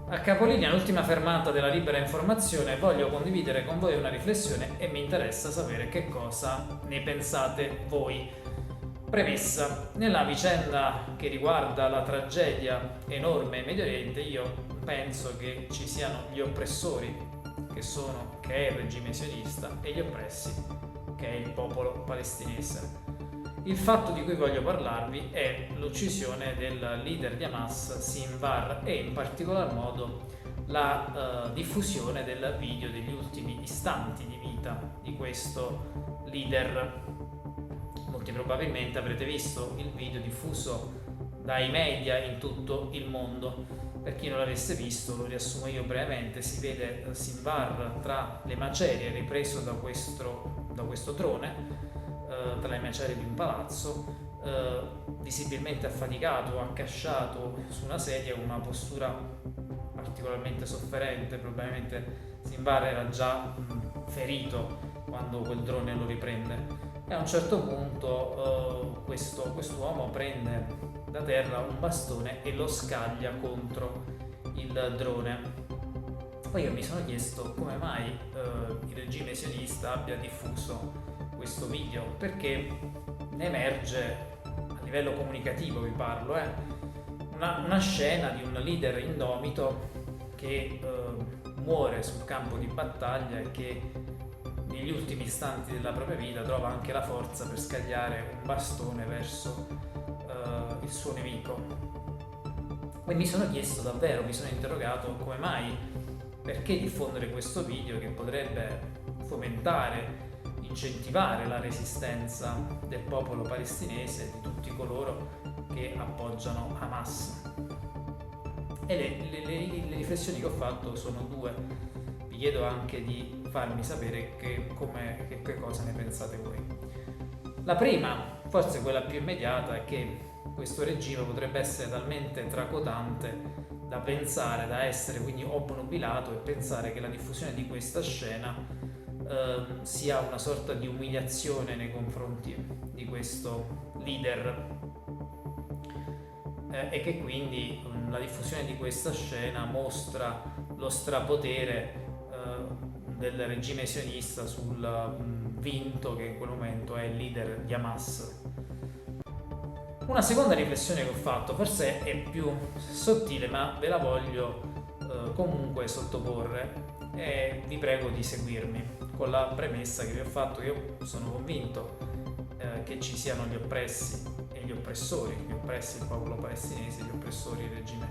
A capolinea, l'ultima fermata della libera informazione, voglio condividere con voi una riflessione e mi interessa sapere che cosa ne pensate voi. Premessa: nella vicenda che riguarda la tragedia enorme in Medio Oriente, io penso che ci siano gli oppressori, che è il regime sionista, e gli oppressi, che è il popolo palestinese. Il fatto di cui voglio parlarvi è l'uccisione del leader di Hamas, Sinwar, e in particolar modo la diffusione del video degli ultimi istanti di vita di questo leader. Molti probabilmente avrete visto il video diffuso dai media in tutto il mondo. Per chi non l'avesse visto, lo riassumo io brevemente. Si vede Sinwar tra le macerie, ripreso da questo drone, tra le macerie di un palazzo, visibilmente affaticato, accasciato su una sedia, con una postura particolarmente sofferente. Probabilmente Sinwar era già ferito quando quel drone lo riprende, e a un certo punto quest'uomo prende da terra un bastone e lo scaglia contro il drone. Poi io mi sono chiesto come mai il regime sionista abbia diffuso questo video, perché ne emerge, a livello comunicativo vi parlo, una scena di un leader indomito che muore sul campo di battaglia e che negli ultimi istanti della propria vita trova anche la forza per scagliare un bastone verso il suo nemico. E mi sono chiesto davvero, mi sono interrogato come mai, perché diffondere questo video che potrebbe fomentare, incentivare la resistenza del popolo palestinese e di tutti coloro che appoggiano Hamas. E le riflessioni che ho fatto sono due. Vi chiedo anche di farmi sapere che cosa ne pensate voi. La prima, forse quella più immediata, è che questo regime potrebbe essere talmente tracotante da pensare, da essere quindi obnubilato, e pensare che la diffusione di questa scena sia una sorta di umiliazione nei confronti di questo leader, e che quindi la diffusione di questa scena mostra lo strapotere del regime sionista sul vinto, che in quel momento è il leader di Hamas. Una seconda riflessione che ho fatto, forse è più sottile, ma ve la voglio comunque sottoporre, e vi prego di seguirmi, con la premessa che vi ho fatto, che io sono convinto che ci siano gli oppressi e gli oppressori, gli oppressi il popolo palestinese, gli oppressori il regime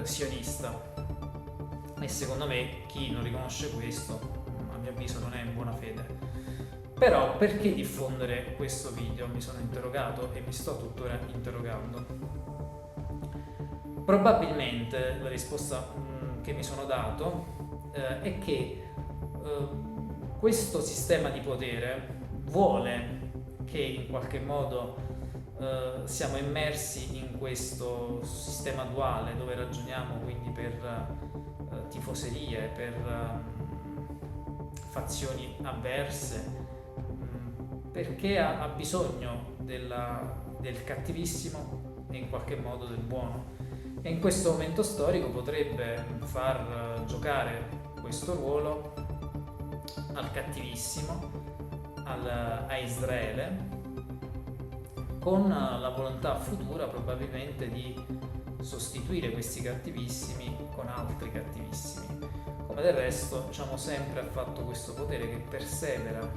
sionista. E secondo me chi non riconosce questo, a mio avviso, non è in buona fede. Però perché diffondere questo video? Mi sono interrogato e mi sto tuttora interrogando. Probabilmente la risposta che mi sono dato è che questo sistema di potere vuole che in qualche modo siamo immersi in questo sistema duale, dove ragioniamo quindi per tifoserie, per fazioni avverse, perché ha bisogno del cattivissimo e in qualche modo del buono, e in questo momento storico potrebbe far giocare questo ruolo al cattivissimo, a Israele, con la volontà futura probabilmente di sostituire questi cattivissimi con altri cattivissimi, come del resto sempre ha fatto questo potere, che persevera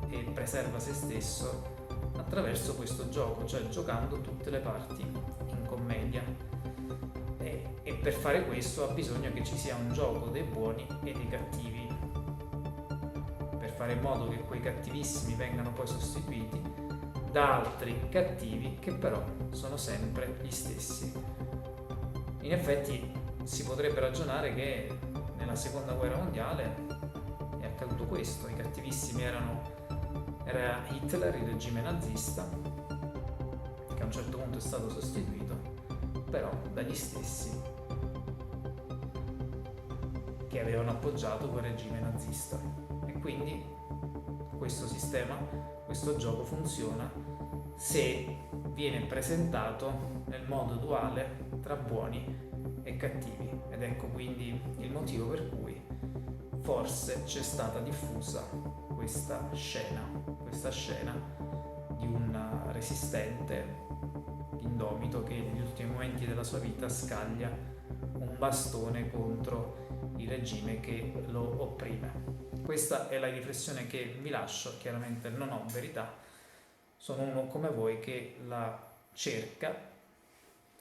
e preserva se stesso attraverso questo gioco, cioè giocando tutte le parti in commedia, e per fare questo ha bisogno che ci sia un gioco dei buoni e dei cattivi, per fare in modo che quei cattivissimi vengano poi sostituiti da altri cattivi che però sono sempre gli stessi. In effetti si potrebbe ragionare che nella seconda guerra mondiale è accaduto questo: i cattivissimi era Hitler, il regime nazista, che a un certo punto è stato sostituito però dagli stessi che avevano appoggiato quel regime nazista. E quindi questo sistema, questo gioco funziona se viene presentato nel modo duale tra buoni e cattivi, ed ecco quindi il motivo per cui forse c'è stata diffusa questa scena di un resistente indomito che negli ultimi momenti della sua vita scaglia un bastone contro il regime che lo opprime. Questa è la riflessione che vi lascio. Chiaramente non ho verità, sono uno come voi che la cerca,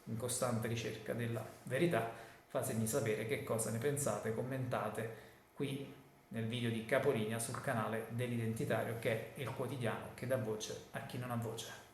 in costante ricerca della verità. Fatemi sapere che cosa ne pensate, commentate qui nel video di Capolinea sul canale dell'Identitario, che è il quotidiano che dà voce a chi non ha voce.